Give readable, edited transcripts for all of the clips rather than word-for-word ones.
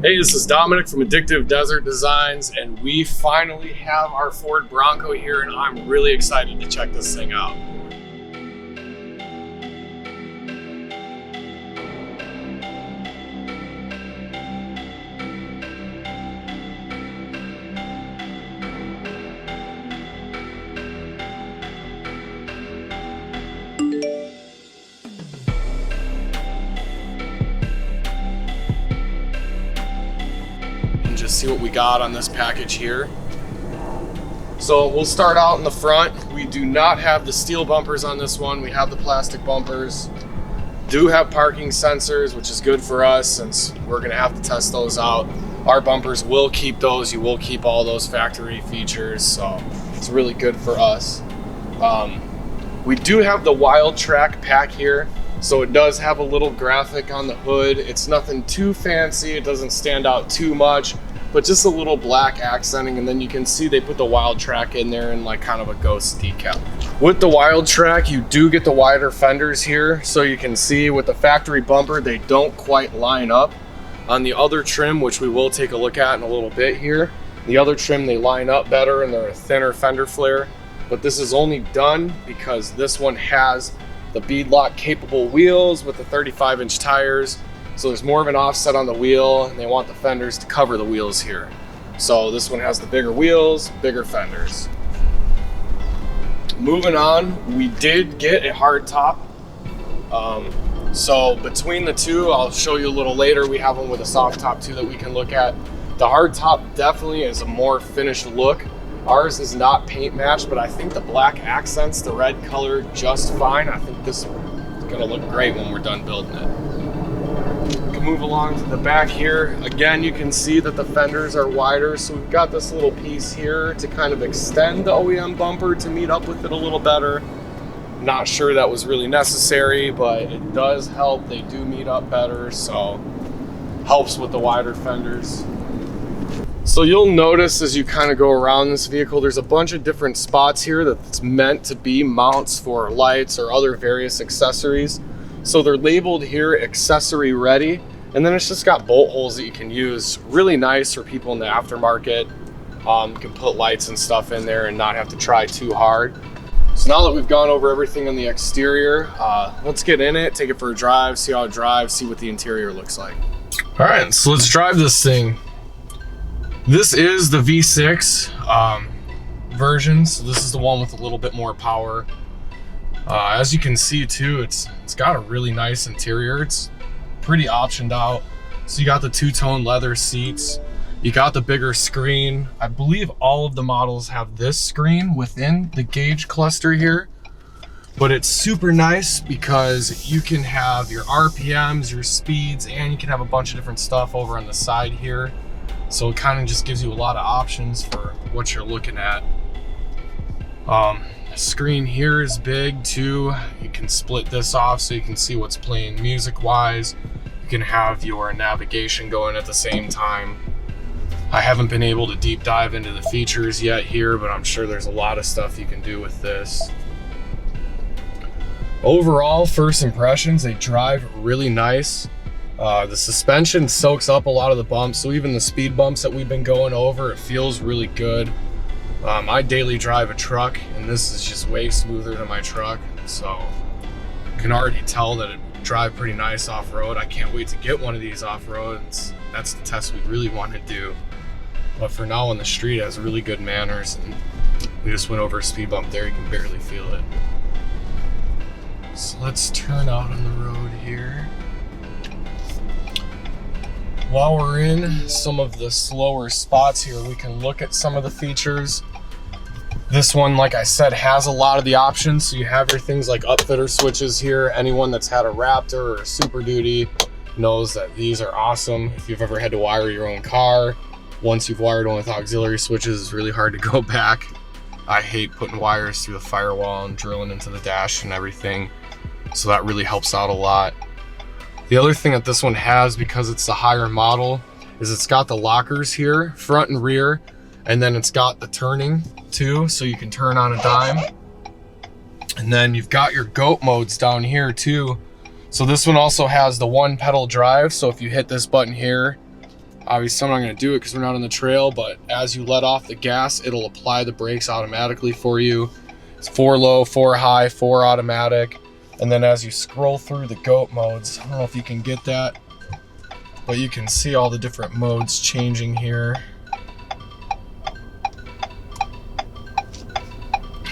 Hey, this is Dominic from Addictive Desert Designs, and we finally have our Ford Bronco here, and I'm really excited to check this thing out. Just see what we got on this package here. So we'll start out in the front. We do not have the steel bumpers on this one. We have the plastic bumpers. Do have parking sensors, which is good for us since we're gonna have to test those out. Our bumpers will keep those. You will keep all those factory features, so it's really good for us. We do have the Wildtrak pack here. So it does have a little graphic on the hood. It's nothing too fancy. It doesn't stand out too much, but just a little black accenting. And then you can see they put the Wildtrak in there in like kind of a ghost decal. With the Wildtrak, you do get the wider fenders here. So you can see with the factory bumper, they don't quite line up. On the other trim, which we will take a look at in a little bit here, the other trim, they line up better and they're a thinner fender flare. But this is only done because this one has the beadlock capable wheels with the 35-inch tires. So there's more of an offset on the wheel, and they want the fenders to cover the wheels here. So this one has the bigger wheels, bigger fenders. Moving on, we did get a hard top. So between the two, I'll show you a little later, we have one with a soft top too that we can look at. The hard top definitely is a more finished look. Ours is not paint matched, but I think the black accents the red color just fine. I think this is gonna look great when we're done building it. We can move along to the back here. Again, you can see that the fenders are wider, so we've got this little piece here to kind of extend the OEM bumper to meet up with it a little better. Not sure that was really necessary, but it does help. They do meet up better, so helps with the wider fenders. So you'll notice as you kind of go around this vehicle, there's a bunch of different spots here that's meant to be mounts for lights or other various accessories. So they're labeled here accessory ready, and then it's just got bolt holes that you can use. Really nice for people in the aftermarket. You can put lights and stuff in there and not have to try too hard. So now that we've gone over everything on the exterior, let's get in it, take it for a drive, see how it drives, see what the interior looks like. All right, so let's drive this thing. This is the V6 version, so this is the one with a little bit more power. As you can see too, it's got a really nice interior. It's pretty optioned out. So you got the two-tone leather seats. You got the bigger screen. I believe all of the models have this screen within the gauge cluster here. But it's super nice because you can have your RPMs, your speeds, and you can have a bunch of different stuff over on the side here. So it kind of just gives you a lot of options for what you're looking at. The screen here is big too. You can split this off so you can see what's playing music wise. You can have your navigation going at the same time. I haven't been able to deep dive into the features yet here, but I'm sure there's a lot of stuff you can do with this. Overall, first impressions, they drive really nice. The suspension soaks up a lot of the bumps, so even the speed bumps that we've been going over, it feels really good. I daily drive a truck, and this is just way smoother than my truck, so you can already tell that it drive pretty nice off-road. I can't wait to get one of these off-road. That's the test we really want to do. But for now on the street, it has really good manners, and we just went over a speed bump there. You can barely feel it. So let's turn out on the road here. While we're in some of the slower spots here, we can look at some of the features. This one, like I said, has a lot of the options. So you have your things like upfitter switches here. Anyone that's had a Raptor or a Super Duty knows that these are awesome. If you've ever had to wire your own car, once you've wired one with auxiliary switches, it's really hard to go back. I hate putting wires through the firewall and drilling into the dash and everything. So that really helps out a lot. The other thing that this one has, because it's the higher model, is it's got the lockers here, front and rear, and then it's got the turning too, so you can turn on a dime. And then you've got your GOAT modes down here too. So this one also has the one pedal drive, so if you hit this button here, Obviously, I'm not going to do it because we're not on the trail, but as you let off the gas, it'll apply the brakes automatically for you. It's 4 low, 4 high, 4 automatic. And then as you scroll through the GOAT modes, I don't know if you can get that, but you can see all the different modes changing here.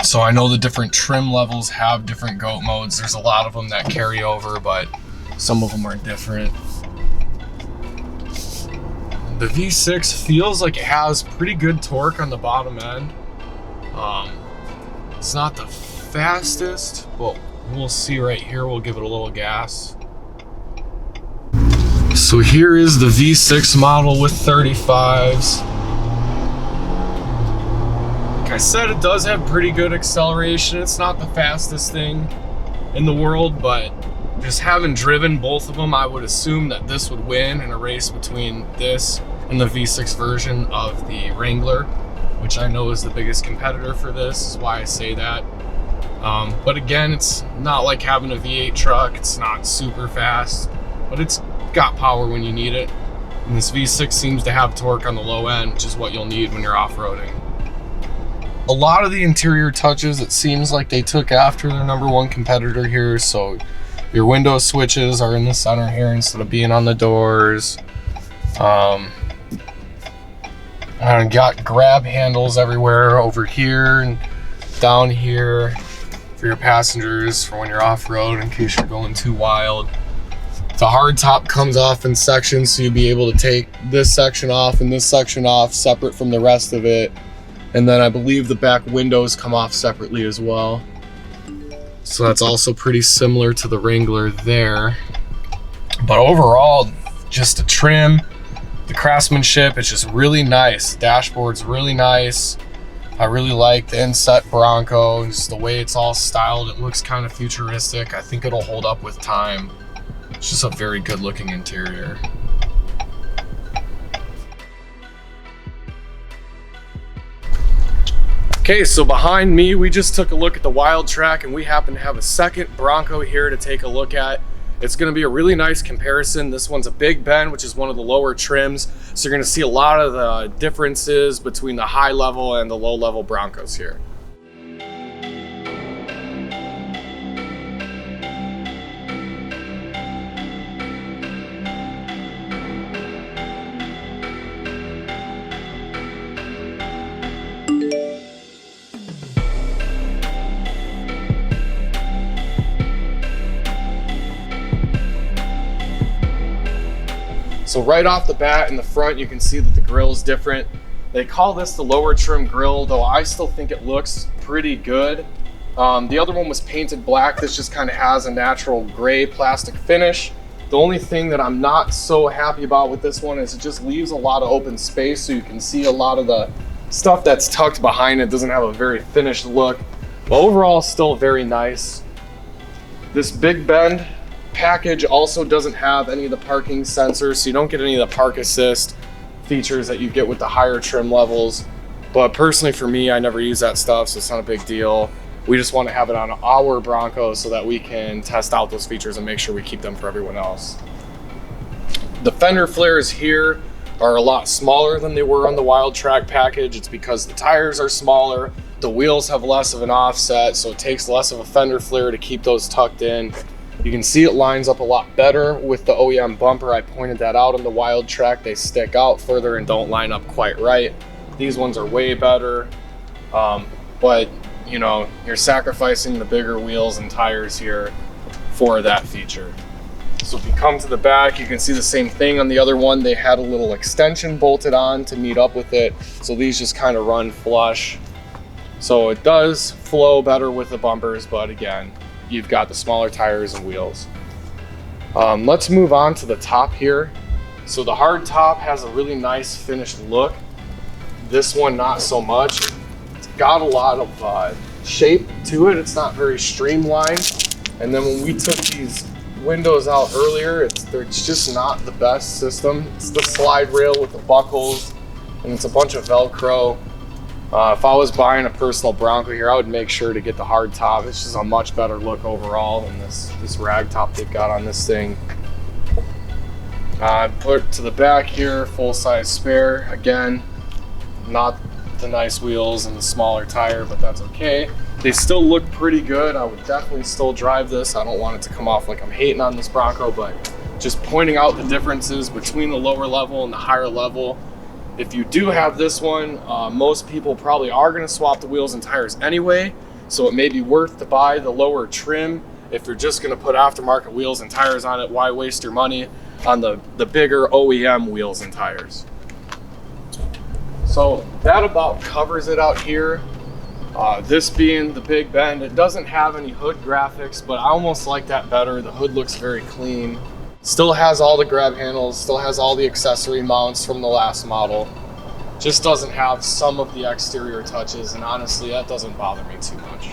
So I know the different trim levels have different GOAT modes. There's a lot of them that carry over, but some of them are different. The V6 feels like it has pretty good torque on the bottom end. It's not the fastest, but we'll see right here. We'll give it a little gas. So here is the V6 model with 35s. Like I said, it does have pretty good acceleration. It's not the fastest thing in the world, but just having driven both of them, I would assume that this would win in a race between this and the V6 version of the Wrangler, which I know is the biggest competitor for this, is why I say that. But again, it's not like having a V8 truck. It's not super fast, but it's got power when you need it. And this V6 seems to have torque on the low end, which is what you'll need when you're off-roading. A lot of the interior touches, it seems like they took after their number 1 competitor here. So your window switches are in the center here instead of being on the doors. I got grab handles everywhere over here and down here for your passengers for when you're off-road in case you're going too wild. The hard top comes off in sections, so you'll be able to take this section off and this section off separate from the rest of it. And then I believe the back windows come off separately as well. So that's also pretty similar to the Wrangler there. But overall, just the trim, the craftsmanship, it's just really nice. The dashboard's really nice. I really like the inset Bronco, just the way it's all styled. It looks kind of futuristic. I think it'll hold up with time. It's just a very good looking interior. Okay, so behind me, we just took a look at the Wildtrak, and we happen to have a second Bronco here to take a look at. It's going to be a really nice comparison. This one's a Big Bend, which is one of the lower trims. So you're going to see a lot of the differences between the high level and the low level Broncos here. So right off the bat in the front, you can see that the grill is different. They call this the lower trim grill, though I still think it looks pretty good. The other one was painted black. This just kind of has a natural gray plastic finish. The only thing that I'm not so happy about with this one is it just leaves a lot of open space, so you can see a lot of the stuff that's tucked behind it. Doesn't have a very finished look, but overall still very nice. This Big Bend package also doesn't have any of the parking sensors, so you don't get any of the park assist features that you get with the higher trim levels. But personally for me, I never use that stuff, so it's not a big deal. We just want to have it on our Bronco so that we can test out those features and make sure we keep them for everyone else. The fender flares here are a lot smaller than they were on the Wildtrak package. It's because the tires are smaller, the wheels have less of an offset, so it takes less of a fender flare to keep those tucked in. You can see it lines up a lot better with the OEM bumper. I pointed that out on the Wildtrak. They stick out further and don't line up quite right. These ones are way better, but you know, you're sacrificing the bigger wheels and tires here for that feature. So if you come to the back, you can see the same thing on the other one. They had a little extension bolted on to meet up with it. So these just kind of run flush. So it does flow better with the bumpers, but again, you've got the smaller tires and wheels. Let's move on to the top here. So the hard top has a really nice finished look. This one, not so much. It's got a lot of shape to it. It's not very streamlined. And then when we took these windows out earlier, it's just not the best system. It's the slide rail with the buckles, and it's a bunch of Velcro. If I was buying a personal Bronco here, I would make sure to get the hard top. It's just a much better look overall than this rag top they've got on this thing. Put to the back here, full-size spare. Again, not the nice wheels and the smaller tire, but that's okay. They still look pretty good. I would definitely still drive this. I don't want it to come off like I'm hating on this Bronco, but just pointing out the differences between the lower level and the higher level. If you do have this one, most people probably are going to swap the wheels and tires anyway, so it may be worth to buy the lower trim. If you're just going to put aftermarket wheels and tires on it, why waste your money on the bigger OEM wheels and tires? So that about covers it out here. This being the Big Bend, it doesn't have any hood graphics, but I almost like that better. The hood looks very clean. Still has all the grab handles, still has all the accessory mounts from the last model. Just doesn't have some of the exterior touches, and honestly, that doesn't bother me too much.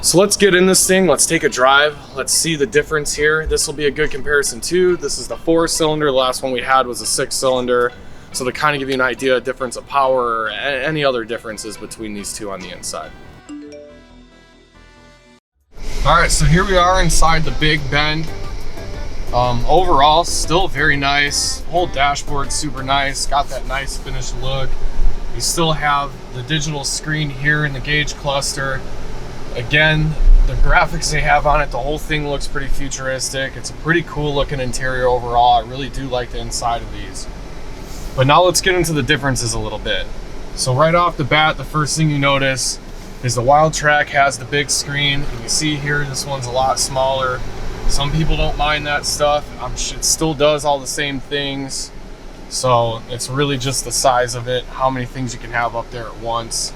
So let's get in this thing, let's take a drive, let's see the difference here. This will be a good comparison too. This is the 4-cylinder, the last one we had was a 6-cylinder. So to kind of give you an idea of difference of power or any other differences between these two on the inside. All right, so here we are inside the Big Bend. Overall, still very nice. Whole dashboard super nice, got that nice finished look. You still have the digital screen here in the gauge cluster. Again, the graphics they have on it, the whole thing looks pretty futuristic. It's a pretty cool looking interior overall. I really do like the inside of these. But now let's get into the differences a little bit. So right off the bat, the first thing you notice is the WildTrak has the big screen. And you see here, this one's a lot smaller. Some people don't mind that stuff. It still does all the same things. So it's really just the size of it, how many things you can have up there at once.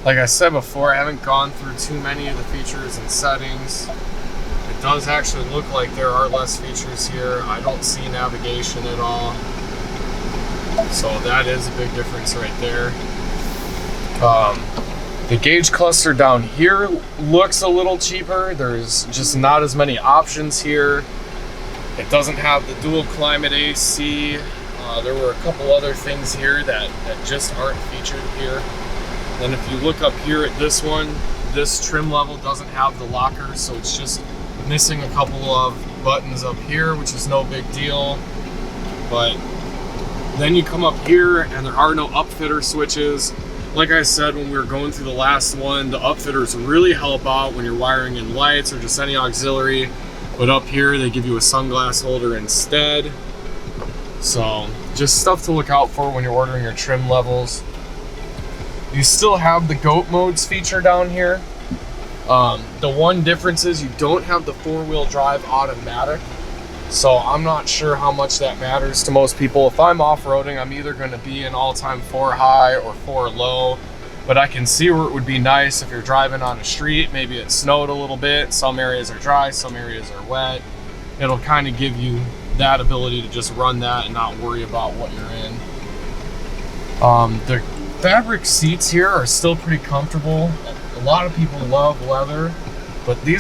Like I said before, I haven't gone through too many of the features and settings. It does actually look like there are less features here. I don't see navigation at all. So that is a big difference right there. The gauge cluster down here looks a little cheaper. There's just not as many options here. It doesn't have the dual climate AC. There were a couple other things here that just aren't featured here. And if you look up here at this one, this trim level doesn't have the lockers, so it's just missing a couple of buttons up here, which is no big deal. But then you come up here and there are no upfitter switches. Like I said when we were going through the last one, the upfitters really help out when you're wiring in lights or just any auxiliary. But up here they give you a sunglass holder instead. So just stuff to look out for when you're ordering your trim levels. You still have the GOAT modes feature down here. The one difference is you don't have the 4-wheel drive automatic. So I'm not sure how much that matters to most people. If I'm off-roading, I'm either going to be in all-time 4 high or 4 low. But I can see where it would be nice if you're driving on a street. Maybe it snowed a little bit. Some areas are dry, some areas are wet. It'll kind of give you that ability to just run that and not worry about what you're in. The fabric seats here are still pretty comfortable. A lot of people love leather, but the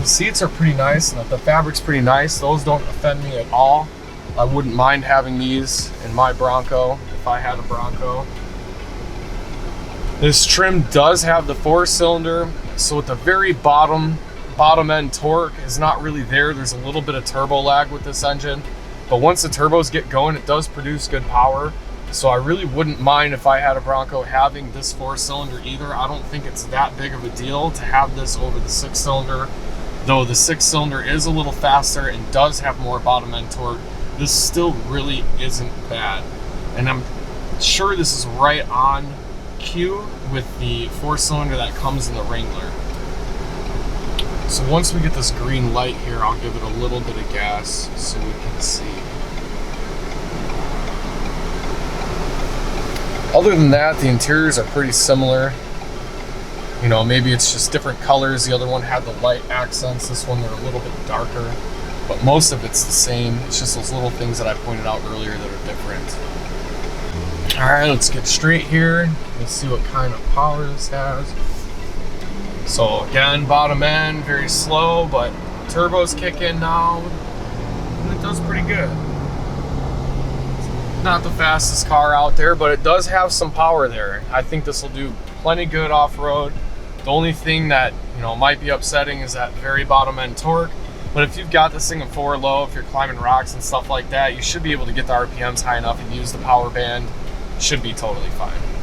seats are pretty nice and the fabric's pretty nice. Those don't offend me at all. I wouldn't mind having these in my Bronco if I had a Bronco. This trim does have the 4-cylinder, so at the very bottom end torque is not really there. There's a little bit of turbo lag with this engine, but once the turbos get going, it does produce good power. So I really wouldn't mind if I had a Bronco having this 4-cylinder either. I don't think it's that big of a deal to have this over the 6-cylinder. Though the 6-cylinder is a little faster and does have more bottom end torque, this still really isn't bad. And I'm sure this is right on cue with the 4-cylinder that comes in the Wrangler. So once we get this green light here, I'll give it a little bit of gas so we can see. Other than that, the interiors are pretty similar. You know, maybe it's just different colors. The other one had the light accents. This one, they're a little bit darker. But most of it's the same. It's just those little things that I pointed out earlier that are different. All right, let's get straight here. Let's see what kind of power this has. So again, bottom end, very slow, but turbos kick in now. And it does pretty good. Not the fastest car out there, but it does have some power there. I think this will do plenty good off-road. The only thing that, you know, might be upsetting is that very bottom end torque. But if you've got this thing in forward low, if you're climbing rocks and stuff like that, you should be able to get the RPMs high enough and use the power band. Should be totally fine.